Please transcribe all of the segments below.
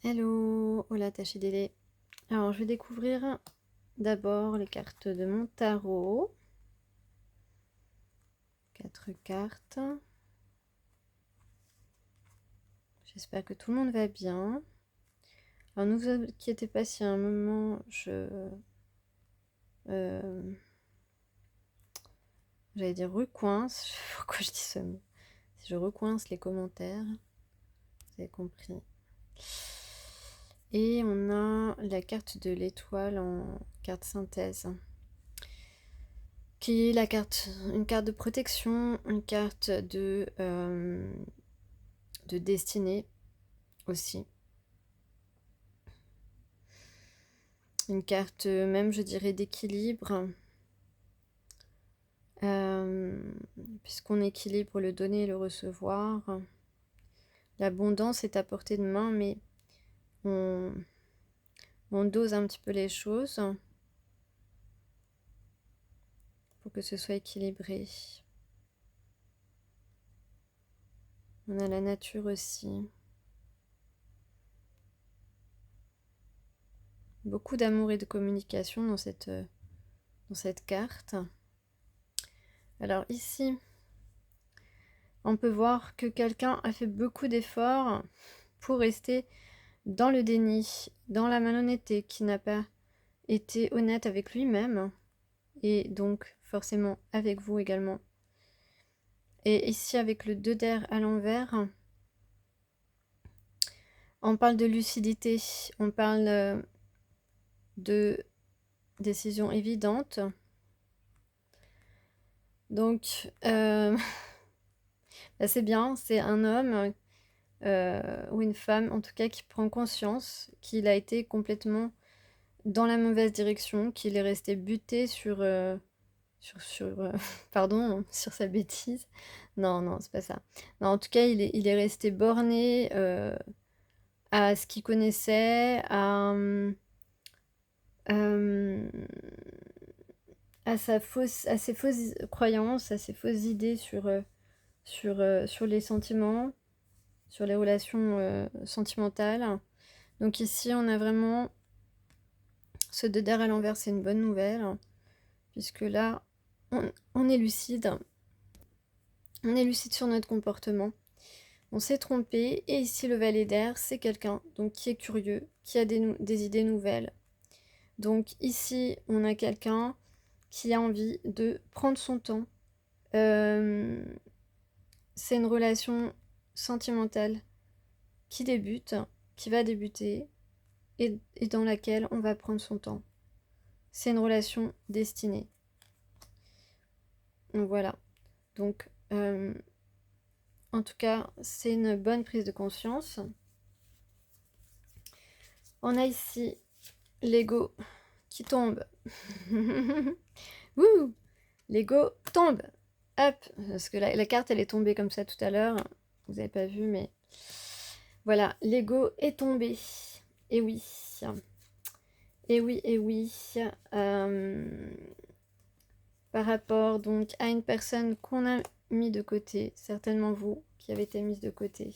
Hello, hola Tachidele. Alors je vais découvrir d'abord les cartes de mon tarot. 4 cartes. J'espère que tout le monde va bien. Alors ne vous inquiétez pas si à un moment j'allais dire recoince. Pourquoi je dis ce mot? Si je recoince les commentaires, vous avez compris. Et on a la carte de l'étoile en carte synthèse. Qui est une carte de protection, une carte de destinée aussi. Une carte même, je dirais, d'équilibre. Puisqu'on équilibre le donner et le recevoir. L'abondance est à portée de main, mais on dose un petit peu les choses pour que ce soit équilibré. On a la nature aussi. Beaucoup d'amour et de communication dans cette carte. Alors ici, on peut voir que quelqu'un a fait beaucoup d'efforts pour rester dans le déni, dans la malhonnêteté, qui n'a pas été honnête avec lui-même et donc forcément avec vous également. Et ici avec le 2 d'air à l'envers, on parle de lucidité, on parle de décision évidente. Donc c'est bien, c'est un homme ou une femme en tout cas qui prend conscience qu'il a été complètement dans la mauvaise direction, qu'il est resté buté pardon, sur sa bêtise. Non, c'est pas ça. Non, en tout cas, il est resté borné à ce qu'il connaissait, euh, à ses fausses croyances, à ses fausses idées sur les sentiments, sur les relations sentimentales. Donc ici, on a vraiment ce 2 d'air à l'envers, c'est une bonne nouvelle, puisque là, on est lucide. On est lucide sur notre comportement. On s'est trompé. Et ici, le valet d'air, c'est quelqu'un donc qui est curieux, qui a des idées nouvelles. Donc ici, on a quelqu'un qui a envie de prendre son temps. C'est une relation sentimentale qui débute, qui va débuter, et dans laquelle on va prendre son temps. C'est une relation destinée. Donc voilà. Donc, en tout cas, c'est une bonne prise de conscience. On a ici l'ego qui tombe. Wouh, l'ego tombe. Hop, parce que la carte, elle est tombée comme ça tout à l'heure. Vous n'avez pas vu, mais voilà, l'ego est tombé. Et oui. Et oui, et oui. Par rapport donc à une personne qu'on a mis de côté, certainement vous qui avez été mise de côté.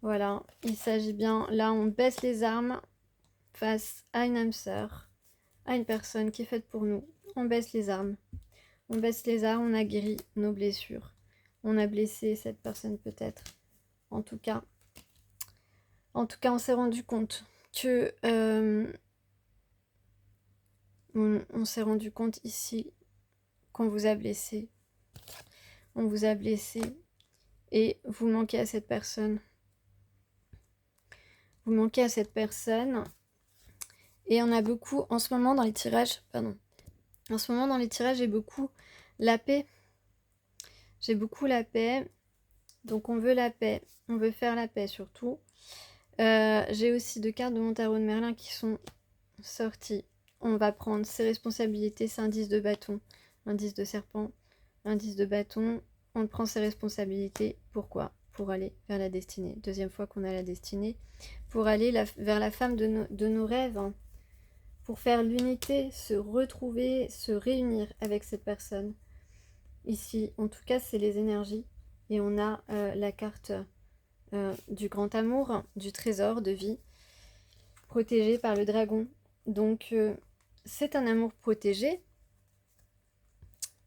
Voilà, il s'agit bien, là on baisse les armes face à une âme sœur, à une personne qui est faite pour nous. On baisse les armes. On baisse les armes, on a guéri nos blessures. On a blessé cette personne peut-être. En tout cas, on s'est rendu compte que... on s'est rendu compte ici qu'on vous a blessé. On vous a blessé et vous manquez à cette personne. Vous manquez à cette personne. Et on a beaucoup, en ce moment dans les tirages, en ce moment dans les tirages, j'ai beaucoup la paix. J'ai beaucoup la paix. Donc on veut la paix. On veut faire la paix surtout. J'ai aussi 2 cartes de mon tarot de Merlin qui sont sorties. On va prendre ses responsabilités. C'est un 10 de bâton, un 10 de serpent, un 10 de bâton. On prend ses responsabilités. Pourquoi? Pour aller vers la destinée. Deuxième fois qu'on a la destinée. Pour aller vers la femme de nos rêves. Hein. Pour faire l'unité, se retrouver, se réunir avec cette personne. Ici, en tout cas, c'est les énergies. Et on a la carte du grand amour, du trésor de vie, protégé par le dragon. Donc, c'est un amour protégé.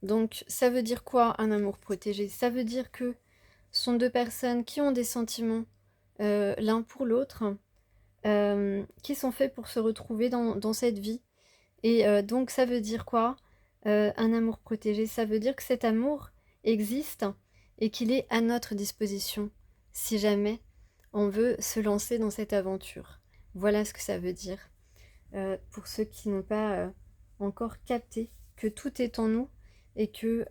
Donc, ça veut dire quoi, un amour protégé? Ça veut dire que ce sont deux personnes qui ont des sentiments l'un pour l'autre, qui sont faits pour se retrouver dans cette vie. Et donc, ça veut dire quoi? Un amour protégé, ça veut dire que cet amour existe et qu'il est à notre disposition, si jamais on veut se lancer dans cette aventure. Voilà ce que ça veut dire. Pour ceux qui n'ont pas encore capté que tout est en nous et que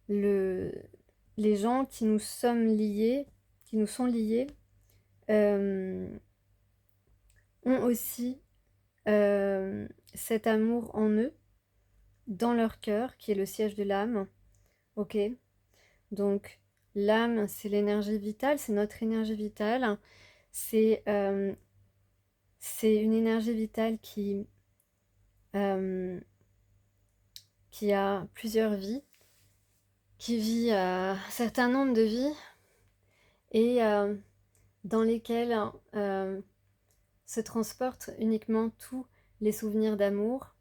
les gens qui nous sommes liés, qui nous sont liés, ont aussi cet amour en eux, dans leur cœur, qui est le siège de l'âme. Ok? Donc, l'âme, c'est l'énergie vitale, c'est notre énergie vitale. C'est une énergie vitale qui a plusieurs vies, qui vit un certain nombre de vies et dans lesquelles se transportent uniquement tous les souvenirs d'amour.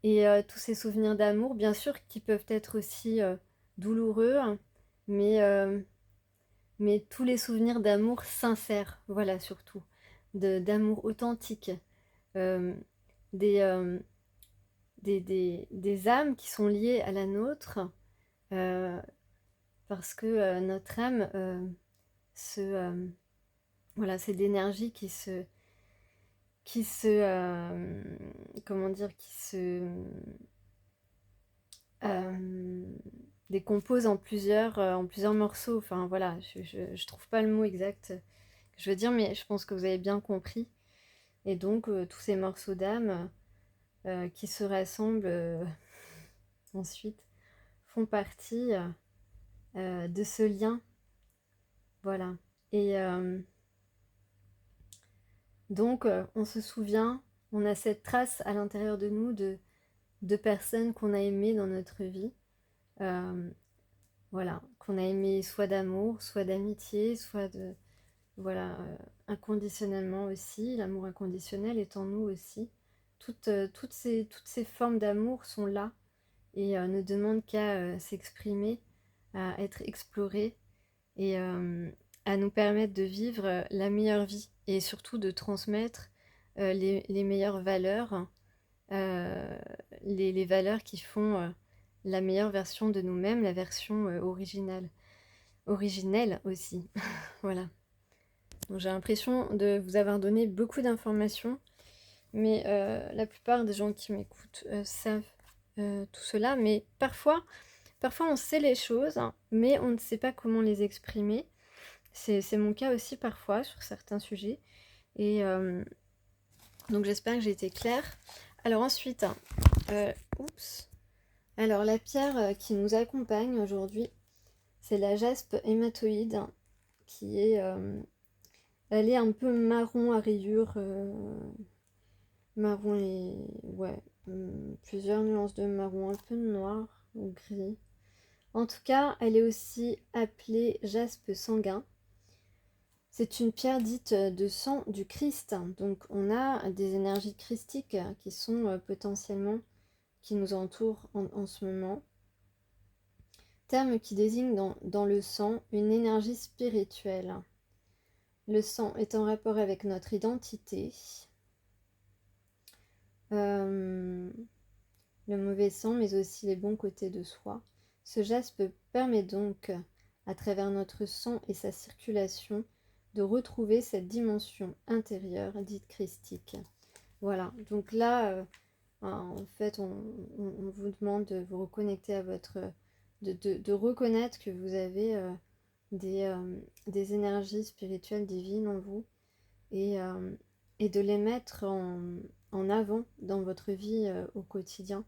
Et tous ces souvenirs d'amour, bien sûr, qui peuvent être aussi douloureux, hein, mais tous les souvenirs d'amour sincères, voilà, surtout, d'amour authentique, euh, des, euh, des âmes qui sont liées à la nôtre, euh, parce que notre âme, voilà, c'est d'énergie comment dire, qui se euh, décompose en plusieurs morceaux. Enfin voilà, je trouve pas le mot exact que je veux dire, mais je pense que vous avez bien compris. Et donc tous ces morceaux d'âme qui se rassemblent ensuite font partie de ce lien. Voilà. Et donc on se souvient, on a cette trace à l'intérieur de nous de personnes qu'on a aimées dans notre vie. Voilà, qu'on a aimé soit d'amour, soit d'amitié, soit de... Voilà, inconditionnellement aussi. L'amour inconditionnel est en nous aussi. Toutes ces formes d'amour sont là et ne demandent qu'à s'exprimer, à être explorées et à nous permettre de vivre la meilleure vie et surtout de transmettre les meilleures valeurs, les valeurs qui font la meilleure version de nous-mêmes, la version originelle aussi. Voilà. Donc, j'ai l'impression de vous avoir donné beaucoup d'informations, mais la plupart des gens qui m'écoutent savent tout cela, mais parfois on sait les choses, hein, mais on ne sait pas comment les exprimer. C'est mon cas aussi parfois sur certains sujets. Et donc j'espère que j'ai été claire. Alors ensuite, oups. Alors la pierre qui nous accompagne aujourd'hui, c'est la jaspe hématoïde, qui est, elle est un peu marron à rayures, marron et ouais, plusieurs nuances de marron, un peu noir ou gris. En tout cas, elle est aussi appelée jaspe sanguin. C'est une pierre dite de sang du Christ. Donc on a des énergies christiques qui sont potentiellement, qui nous entourent en ce moment. Terme qui désigne dans le sang une énergie spirituelle. Le sang est en rapport avec notre identité. Le mauvais sang, mais aussi les bons côtés de soi. Ce jaspe permet donc, à travers notre sang et sa circulation, de retrouver cette dimension intérieure dite christique. Voilà, donc là, en fait, on vous demande de vous reconnecter à votre... de reconnaître que vous avez des énergies spirituelles divines en vous et de les mettre en avant dans votre vie au quotidien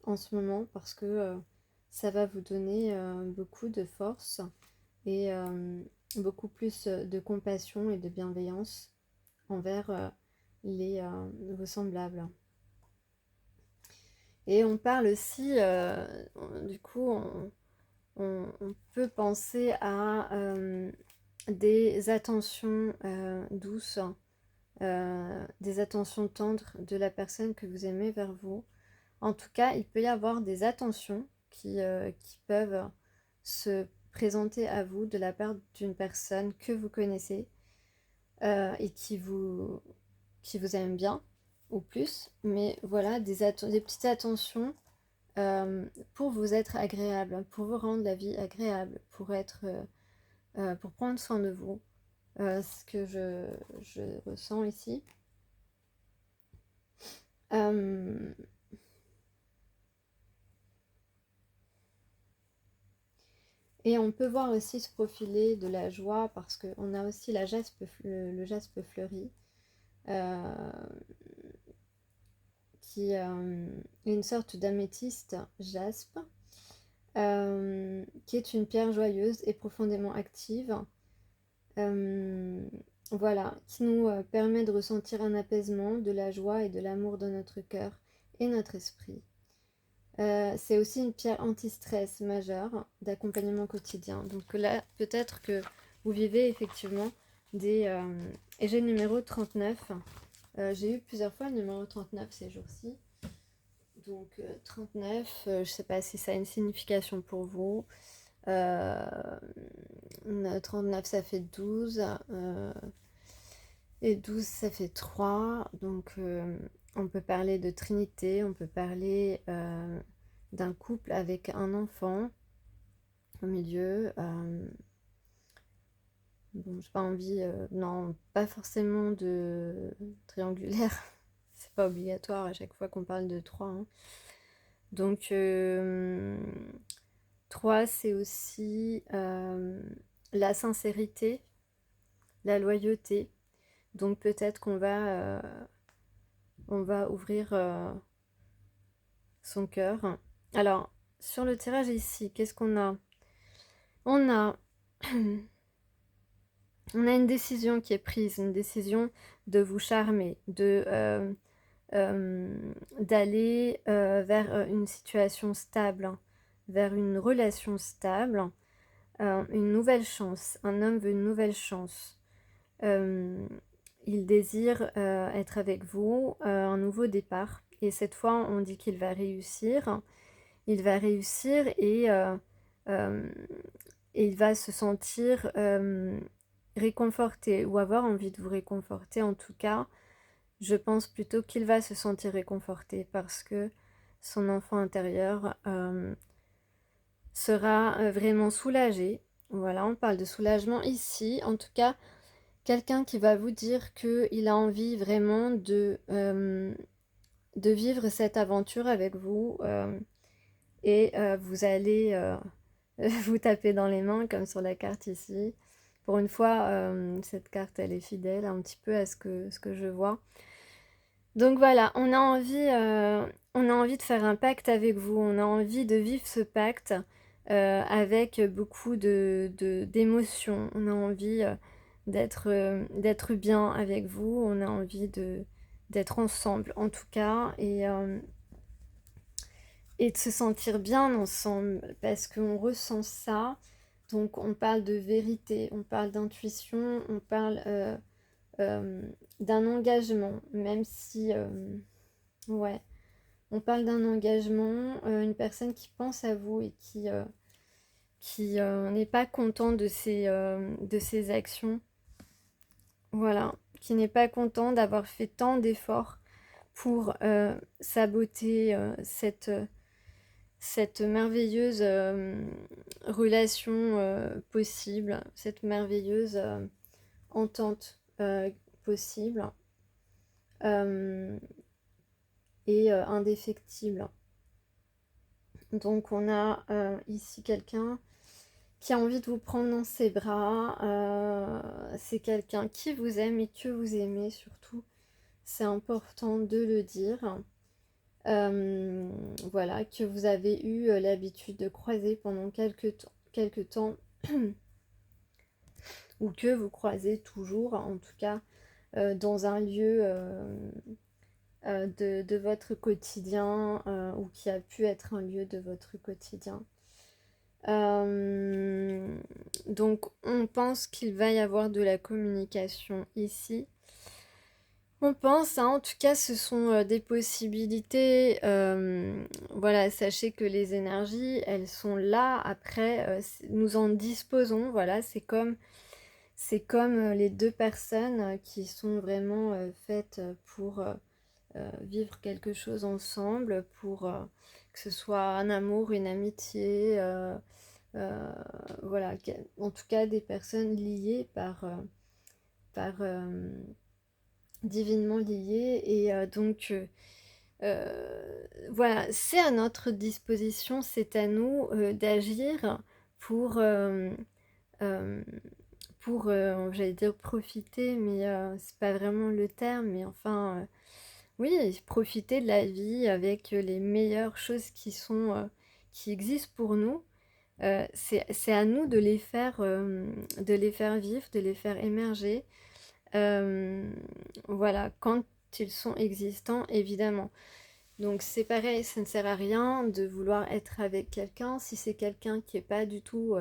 en ce moment parce que ça va vous donner beaucoup de force et beaucoup plus de compassion et de bienveillance envers vos semblables. Et on parle aussi, du coup, on peut penser à des attentions douces, des attentions tendres de la personne que vous aimez vers vous. En tout cas, il peut y avoir des attentions qui peuvent se présenter à vous de la part d'une personne que vous connaissez et qui vous aime bien ou plus. Mais voilà, des petites attentions pour vous être agréable, pour vous rendre la vie agréable, pour prendre soin de vous. Ce que je ressens ici. Et on peut voir aussi se profiler de la joie parce qu'on a aussi le jaspe fleuri qui est une sorte d'améthyste jaspe qui est une pierre joyeuse et profondément active. Voilà, qui nous permet de ressentir un apaisement, de la joie et de l'amour dans notre cœur et notre esprit. C'est aussi une pierre anti-stress majeure d'accompagnement quotidien. Donc là, peut-être que vous vivez effectivement et j'ai le numéro 39. J'ai eu plusieurs fois le numéro 39 ces jours-ci. Donc 39, je ne sais pas si ça a une signification pour vous. 39 ça fait 12 et 12 ça fait 3. Donc on peut parler de Trinité, on peut parler d'un couple avec un enfant au milieu. Bon, j'ai pas envie, non, pas forcément de triangulaire, c'est pas obligatoire à chaque fois qu'on parle de 3. Hein. Donc 3 c'est aussi la sincérité, la loyauté. Donc peut-être qu'on va, on va ouvrir son cœur. Alors, sur le tirage ici, qu'est-ce qu'on a? On a une décision qui est prise, une décision de vous charmer, d'aller vers une situation stable, vers une relation stable, une nouvelle chance. Un homme veut une nouvelle chance. Il désire être avec vous, un nouveau départ. Et cette fois, on dit qu'il va réussir. Il va réussir et il va se sentir réconforté ou avoir envie de vous réconforter. En tout cas, je pense plutôt qu'il va se sentir réconforté parce que son enfant intérieur sera vraiment soulagé. Voilà, on parle de soulagement ici. En tout cas, quelqu'un qui va vous dire qu'il a envie vraiment de vivre cette aventure avec vous et vous allez vous taper dans les mains comme sur la carte ici. Pour une fois, cette carte elle est fidèle un petit peu à ce que je vois. Donc voilà, on a envie de faire un pacte avec vous, on a envie de vivre ce pacte avec beaucoup d'émotions, on a envie d'être bien avec vous, on a envie d'être ensemble en tout cas et de se sentir bien ensemble parce qu'on ressent ça. Donc on parle de vérité, on parle d'intuition, on parle d'un engagement, même si ouais, on parle d'un engagement, une personne qui pense à vous et qui n'est pas content de ses actions. Voilà, qui n'est pas content d'avoir fait tant d'efforts pour saboter cette merveilleuse relation possible, cette merveilleuse entente possible et indéfectible. Donc on a ici quelqu'un qui a envie de vous prendre dans ses bras. C'est quelqu'un qui vous aime et que vous aimez surtout. C'est important de le dire. Voilà, que vous avez eu l'habitude de croiser pendant quelques temps ou que vous croisez toujours, en tout cas dans un lieu de votre quotidien ou qui a pu être un lieu de votre quotidien. Donc on pense qu'il va y avoir de la communication ici. On pense, hein, en tout cas, ce sont des possibilités. Voilà, sachez que les énergies, elles sont là. Après, nous en disposons. Voilà, c'est comme les deux personnes qui sont vraiment faites pour vivre quelque chose ensemble, pour que ce soit un amour, une amitié. Euh, voilà, en tout cas, des personnes liées par divinement liées. Et donc, voilà, c'est à notre disposition, c'est à nous d'agir pour, euh, j'allais dire profiter, mais c'est pas vraiment le terme, mais enfin, oui, profiter de la vie avec les meilleures choses qui existent pour nous. C'est à nous de les faire vivre, de les faire émerger. Euh, voilà, quand ils sont existants, évidemment. Donc c'est pareil, ça ne sert à rien de vouloir être avec quelqu'un si c'est quelqu'un qui n'est pas du tout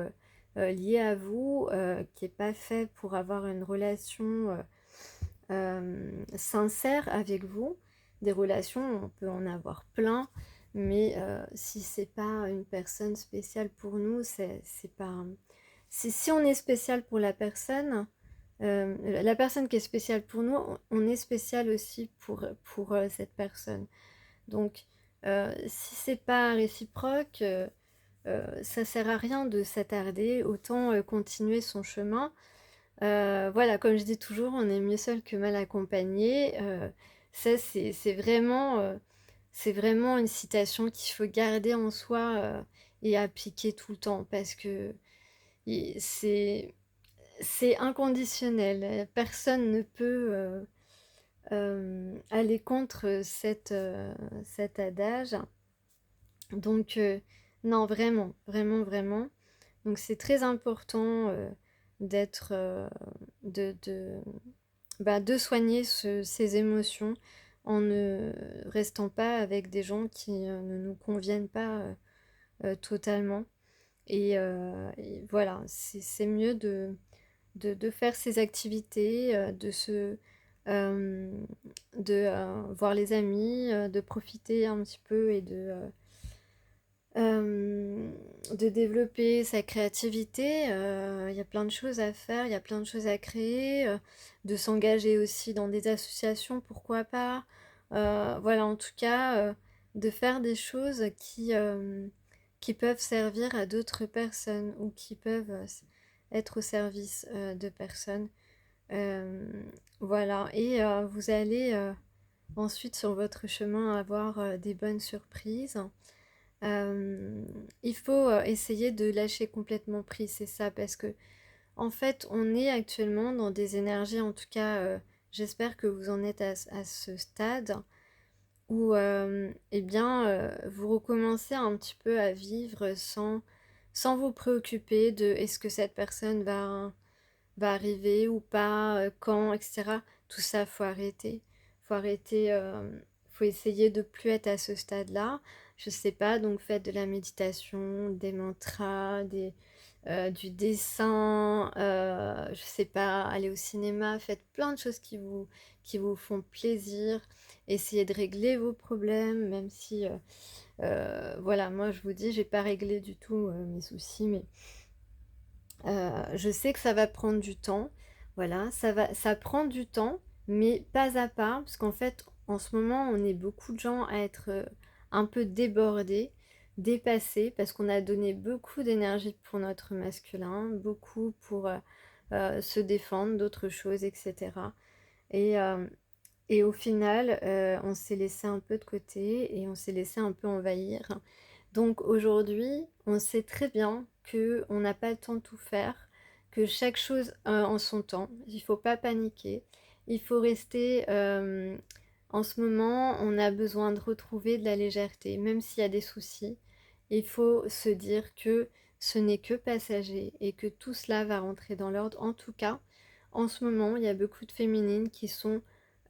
lié à vous, qui n'est pas fait pour avoir une relation sincère avec vous. Des relations, on peut en avoir plein, mais si c'est pas une personne spéciale pour nous, c'est pas. Si on est spécial pour la personne qui est spéciale pour nous, on est spécial aussi pour cette personne. Donc, si c'est pas réciproque, ça sert à rien de s'attarder, autant continuer son chemin. Voilà, comme je dis toujours, on est mieux seul que mal accompagné. Ça, c'est vraiment une citation qu'il faut garder en soi et appliquer tout le temps parce que c'est inconditionnel. Personne ne peut aller contre cet adage. Donc, non, vraiment, vraiment, vraiment. Donc, c'est très important d'être, de soigner ces émotions en ne restant pas avec des gens qui ne nous conviennent pas totalement. Et voilà, c'est mieux de faire ces activités, euh, voir les amis, de profiter un petit peu et de développer sa créativité. Il y a plein de choses à faire, il y a plein de choses à créer, de s'engager aussi dans des associations, pourquoi pas. Voilà, en tout cas, de faire des choses qui peuvent servir à d'autres personnes ou qui peuvent être au service de personnes. Euh, voilà, et vous allez ensuite sur votre chemin avoir des bonnes surprises. Euh, il faut essayer de lâcher complètement prise, c'est ça, parce que en fait, on est actuellement dans des énergies, en tout cas, j'espère que vous en êtes à ce stade où, eh bien, vous recommencez un petit peu à vivre sans vous préoccuper de est-ce que cette personne va arriver ou pas, quand, etc. Tout ça, faut arrêter. Faut arrêter, faut essayer de plus être à ce stade-là. Je sais pas, donc faites de la méditation, des mantras, du dessin, je sais pas, aller au cinéma, faites plein de choses qui vous font plaisir. Essayez de régler vos problèmes, même si, voilà, moi je vous dis, j'ai pas réglé du tout mes soucis, mais je sais que ça va prendre du temps. Voilà, ça prend du temps, mais pas à pas, parce qu'en fait, en ce moment, on est beaucoup de gens à être un peu débordés, dépassés, parce qu'on a donné beaucoup d'énergie pour notre masculin, beaucoup pour se défendre d'autres choses, etc. Et, euh, et au final, on s'est laissé un peu de côté et on s'est laissé un peu envahir. Donc aujourd'hui, on sait très bien que on n'a pas le temps de tout faire, que chaque chose en son temps. Il ne faut pas paniquer. Il faut rester. En ce moment, on a besoin de retrouver de la légèreté, même s'il y a des soucis. Il faut se dire que ce n'est que passager et que tout cela va rentrer dans l'ordre. En tout cas, en ce moment, il y a beaucoup de féminines qui sont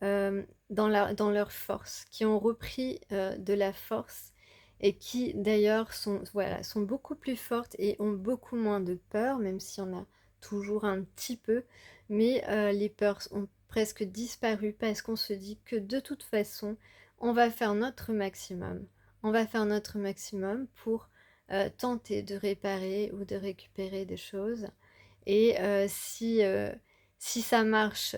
dans leur force, qui ont repris de la force et qui d'ailleurs sont, voilà, sont beaucoup plus fortes et ont beaucoup moins de peur, même s'il y en a toujours un petit peu, mais les peurs ont presque disparu parce qu'on se dit que de toute façon, on va faire notre maximum. On va faire notre maximum pour tenter de réparer ou de récupérer des choses. Et si ça marche,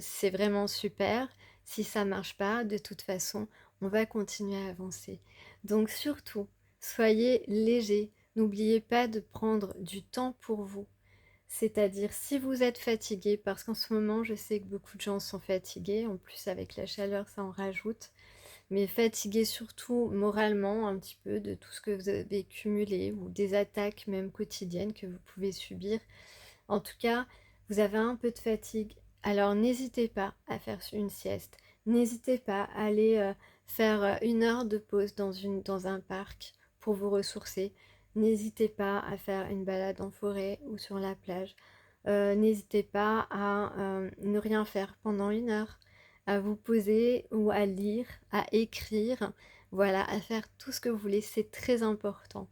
c'est vraiment super. Si ça marche pas, de toute façon, on va continuer à avancer. Donc surtout, soyez léger. N'oubliez pas de prendre du temps pour vous. C'est-à-dire si vous êtes fatigué, parce qu'en ce moment, je sais que beaucoup de gens sont fatigués, en plus avec la chaleur, ça en rajoute, mais fatigué surtout moralement un petit peu de tout ce que vous avez cumulé ou des attaques même quotidiennes que vous pouvez subir. En tout cas, vous avez un peu de fatigue, alors n'hésitez pas à faire une sieste. N'hésitez pas à aller faire 1 heure de pause dans un parc pour vous ressourcer. N'hésitez pas à faire une balade en forêt ou sur la plage. N'hésitez pas à ne rien faire pendant 1 heure, à vous poser ou à lire, à écrire, voilà, à faire tout ce que vous voulez. C'est très important.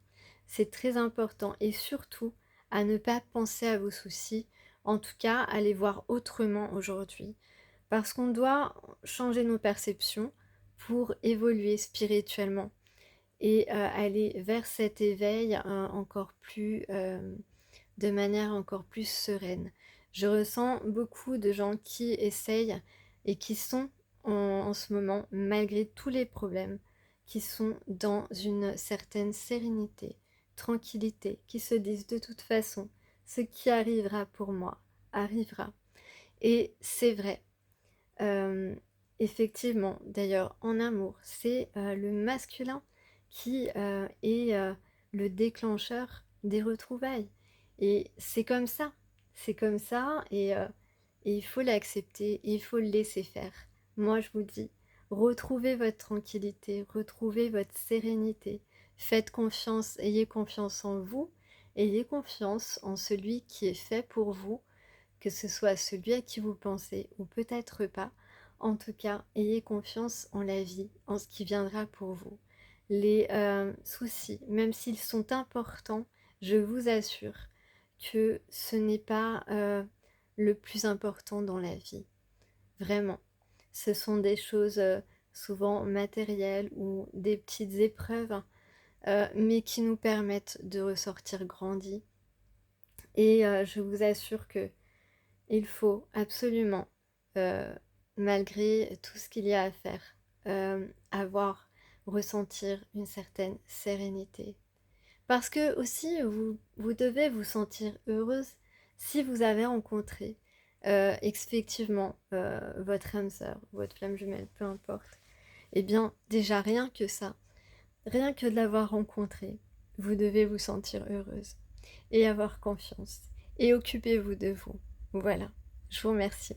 C'est très important et surtout à ne pas penser à vos soucis, en tout cas à les voir autrement aujourd'hui. Parce qu'on doit changer nos perceptions pour évoluer spirituellement et aller vers cet éveil encore plus, de manière encore plus sereine. Je ressens beaucoup de gens qui essayent et qui sont en ce moment, malgré tous les problèmes, qui sont dans une certaine sérénité, tranquillité, qui se disent de toute façon, ce qui arrivera pour moi arrivera. Et c'est vrai. Euh, Effectivement, d'ailleurs, en amour, c'est le masculin qui est le déclencheur des retrouvailles. Et c'est comme ça, et il faut l'accepter, et il faut le laisser faire. Moi, je vous dis, retrouvez votre tranquillité, retrouvez votre sérénité, faites confiance, ayez confiance en vous, ayez confiance en celui qui est fait pour vous, que ce soit celui à qui vous pensez ou peut-être pas. En tout cas, ayez confiance en la vie, en ce qui viendra pour vous. Les soucis, même s'ils sont importants, je vous assure que ce n'est pas le plus important dans la vie. Vraiment. Ce sont des choses souvent matérielles ou des petites épreuves, mais qui nous permettent de ressortir grandis. Et je vous assure que il faut absolument, euh, malgré tout ce qu'il y a à faire, ressentir une certaine sérénité. Parce que aussi, vous devez vous sentir heureuse si vous avez rencontré effectivement votre âme sœur, votre flamme jumelle, peu importe. Eh bien, déjà rien que ça, rien que de l'avoir rencontré, vous devez vous sentir heureuse et avoir confiance. Et occupez-vous de vous. Voilà, je vous remercie.